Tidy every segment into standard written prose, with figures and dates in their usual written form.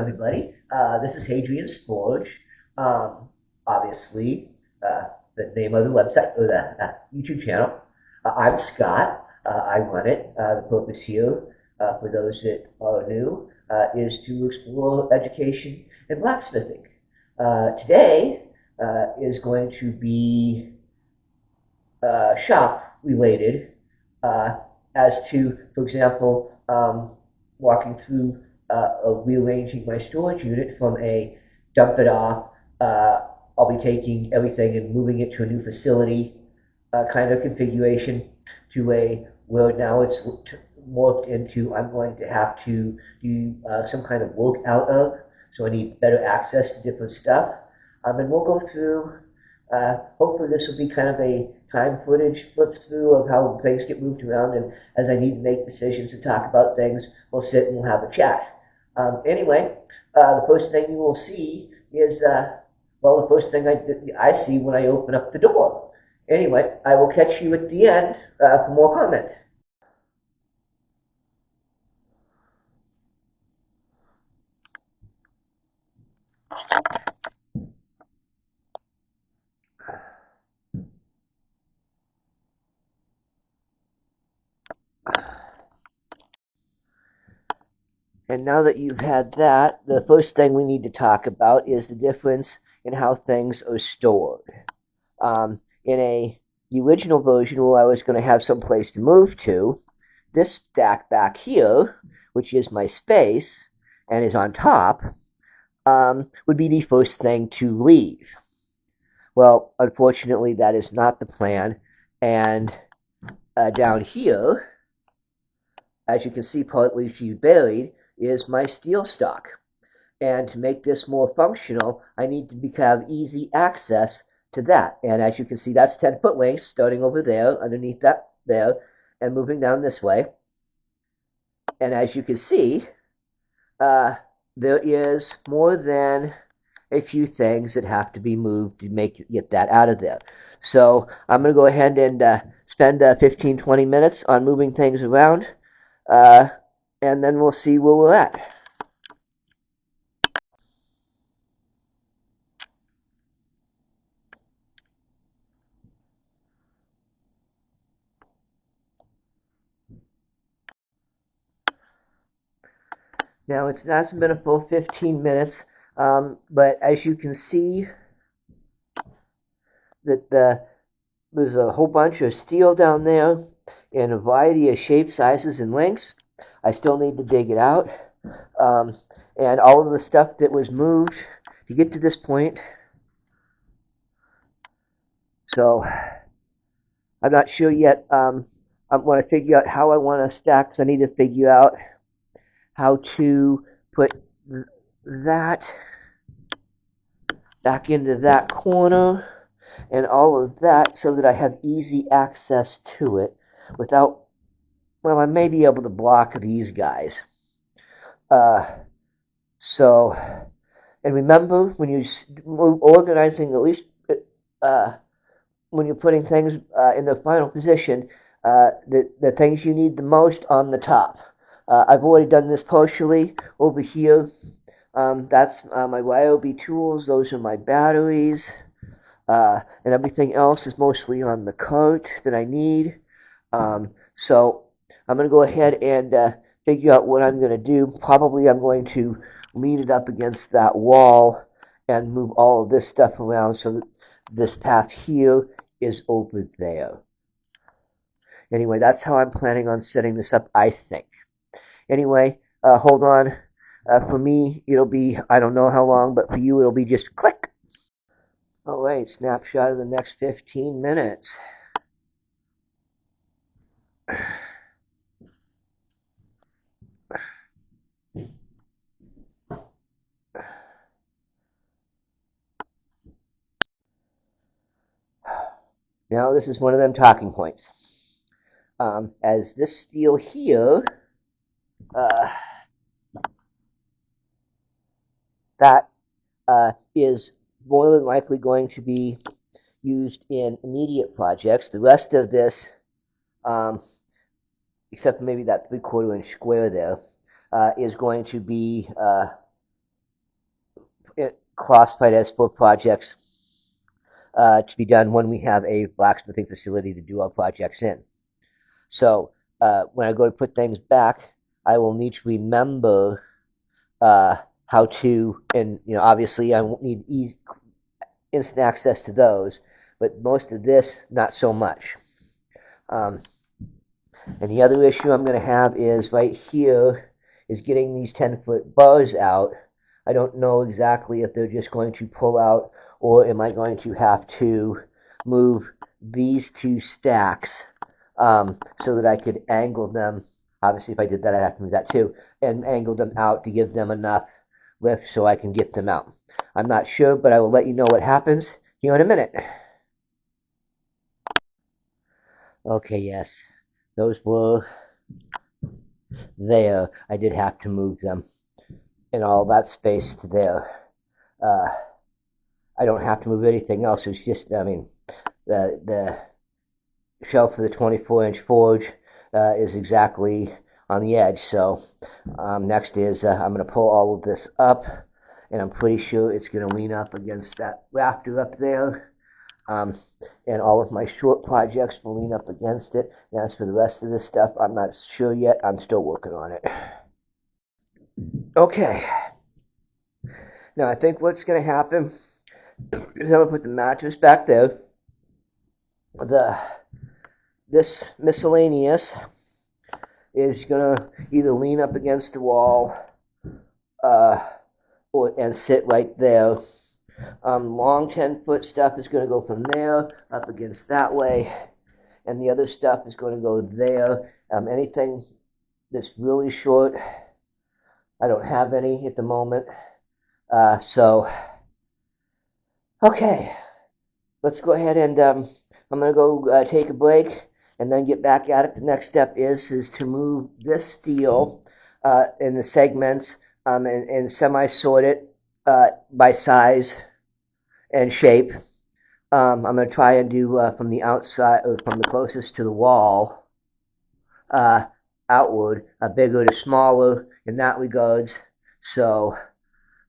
everybody. This is Hadrian's Forge. Obviously, the name of the website or the YouTube channel. I'm Scott. I run it. The purpose here, for those that are new, is to explore education in blacksmithing. Today is going to be shop related, as to, for example, walking through rearranging my storage unit from a dump it off, I'll be taking everything and moving it to a new facility kind of configuration, to a where now it's morphed into I'm going to have to do some kind of work out of, so I need better access to different stuff. And we'll go through, hopefully this will be kind of a time footage flip through of how things get moved around, and as I need to make decisions and talk about things, we'll sit and we'll have a chat. Anyway, the first thing you will see is, the first thing I see when I open up the door. Anyway, I will catch you at the end for more comment. And now that you've had that, the first thing we need to talk about is the difference in how things are stored. In the original version, where I was going to have some place to move to, this stack back here, which is my space and is on top, would be the first thing to leave. Well, unfortunately, that is not the plan. And down here, as you can see, partly she's buried, is my steel stock. And to make this more functional, I need to have easy access to that. And as you can see, that's 10-foot lengths, starting over there, underneath that there, and moving down this way. And as you can see, there is more than a few things that have to be moved to get that out of there. So I'm going to go ahead and spend 15-20 minutes on moving things around, and then we'll see where we're at. Now, it hasn't been a full 15 minutes, but as you can see, that there's a whole bunch of steel down there in a variety of shapes, sizes, and lengths. I still need to dig it out. And all of the stuff that was moved to get to this point. So I'm not sure yet. I want to figure out how I want to stack, because I need to figure out how to put that back into that corner and all of that, so that I have easy access to it without, well, I may be able to block these guys. So, and remember, when you organizing, at least when you're putting things in the final position, the things you need the most on the top. I've already done this partially over here. That's my Ryobi tools. Those are my batteries. And everything else is mostly on the cart that I need. So I'm going to go ahead and figure out what I'm going to do. Probably I'm going to lean it up against that wall and move all of this stuff around, so that this path here is over there. Anyway, that's how I'm planning on setting this up, I think. Anyway, hold on. For me, it'll be, I don't know how long, but for you, it'll be just click. All right, snapshot of the next 15 minutes. Now, this is one of them talking points. As this steel here, that is more than likely going to be used in immediate projects. The rest of this, except for maybe that 3/4 inch square there, is going to be classified as for projects to be done when we have a blacksmithing facility to do our projects in. So when I go to put things back, I will need to remember how to, and obviously I won't need instant access to those, but most of this, not so much. And the other issue I'm going to have is right here is getting these 10-foot bars out. I don't know exactly if they're just going to pull out, or am I going to have to move these two stacks so that I could angle them. Obviously, if I did that, I'd have to move that too, and angle them out to give them enough lift so I can get them out. I'm not sure, but I will let you know what happens here in a minute. Okay, yes, those were there. I did have to move them and all that space to there. I don't have to move anything else. It's just, the shelf for the 24-inch forge is exactly on the edge. So next is I'm going to pull all of this up, and I'm pretty sure it's going to lean up against that rafter up there. And all of my short projects will lean up against it. And as for the rest of this stuff, I'm not sure yet. I'm still working on it. Okay. Now I think what's going to happen is I'm going to put the mattress back there. This miscellaneous is going to either lean up against the wall and sit right there. Long 10-foot stuff is going to go from there up against that way, and the other stuff is going to go there. Anything that's really short, I don't have any at the moment. So, okay, let's go ahead and I'm going to go take a break and then get back at it. The next step is to move this steel in the segments and semi-sort it by size and shape. I'm going to try and do from the outside, or from the closest to the wall, outward, bigger to smaller in that regards. So,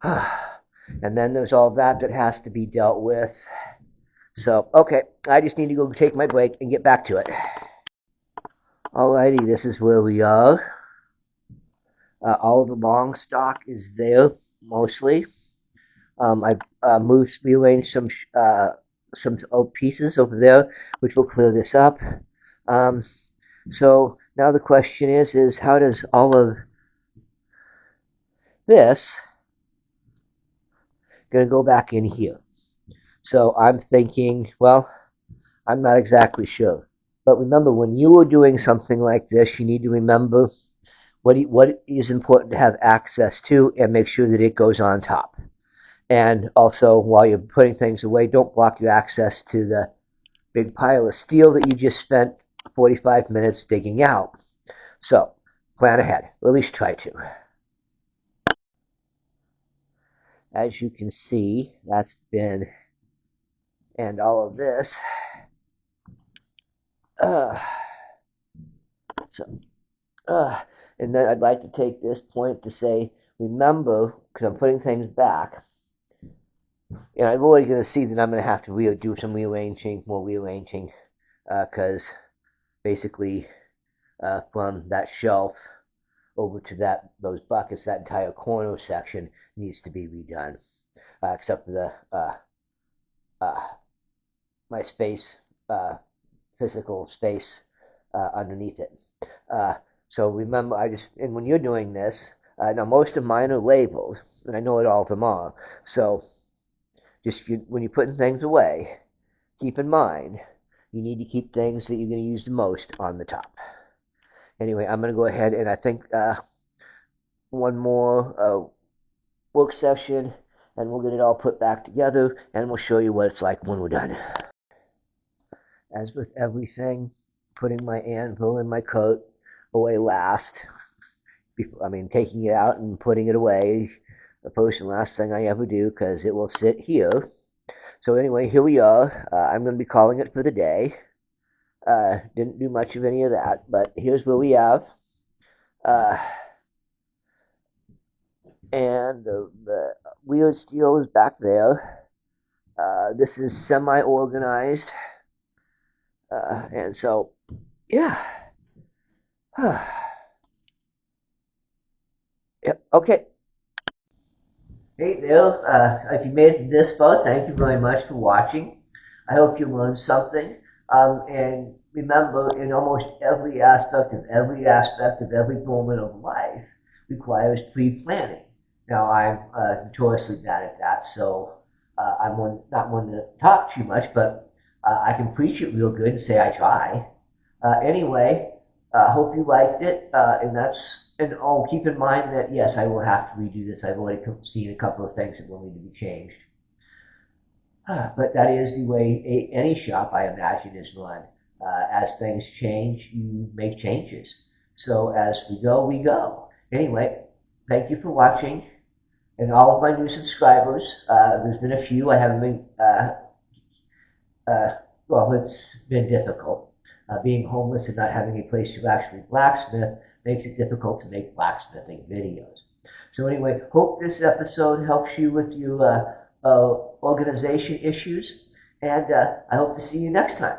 and then there's all that has to be dealt with. So, okay, I just need to go take my break and get back to it. Alrighty, this is where we are. All of the long stock is there, mostly. I've rearranged some pieces over there, which will clear this up. So now the question is how does all of this going to go back in here? So I'm thinking, well, I'm not exactly sure. But remember, when you are doing something like this, you need to remember what is important to have access to and make sure that it goes on top. And also, while you're putting things away, don't block your access to the big pile of steel that you just spent 45 minutes digging out. So, plan ahead, or at least try to. As you can see, that's been, and all of this. And then I'd like to take this point to say, remember, because I'm putting things back, and I'm already going to see that I'm going to have to do some more rearranging, because basically from that shelf over to those buckets, that entire corner section needs to be redone, except for my space, physical space underneath it. So remember, and when you're doing this, now most of mine are labeled, and I know what all of them are. So just when you're putting things away, keep in mind you need to keep things that you're going to use the most on the top. Anyway, I'm going to go ahead and I think one more work session, and we'll get it all put back together, and we'll show you what it's like when we're done. As with everything, putting my anvil and my coat away last. Taking it out and putting it away, the first and last thing I ever do, because it will sit here. So anyway, here we are. I'm going to be calling it for the day. Didn't do much of any of that, but here's where we have. and the weird steel is back there. This is semi-organized, and so yeah. Yep. Okay. Hey Bill, if you made it to this far, thank you very much for watching. I hope you learned something. And remember, in almost every moment of life requires pre-planning. Now, I'm notoriously bad at that, so not one to talk too much, but I can preach it real good and say I try. Anyway, hope you liked it, and oh, keep in mind that yes, I will have to redo this. I've already seen a couple of things that will need to be changed. But that is the way any shop, I imagine, is run. As things change, you make changes. So as we go, we go. Anyway, thank you for watching. And all of my new subscribers, there's been a few. I haven't been, well, it's been difficult. Being homeless and not having a place to actually blacksmith makes it difficult to make blacksmithing videos. So anyway, hope this episode helps you with your organization issues, and I hope to see you next time.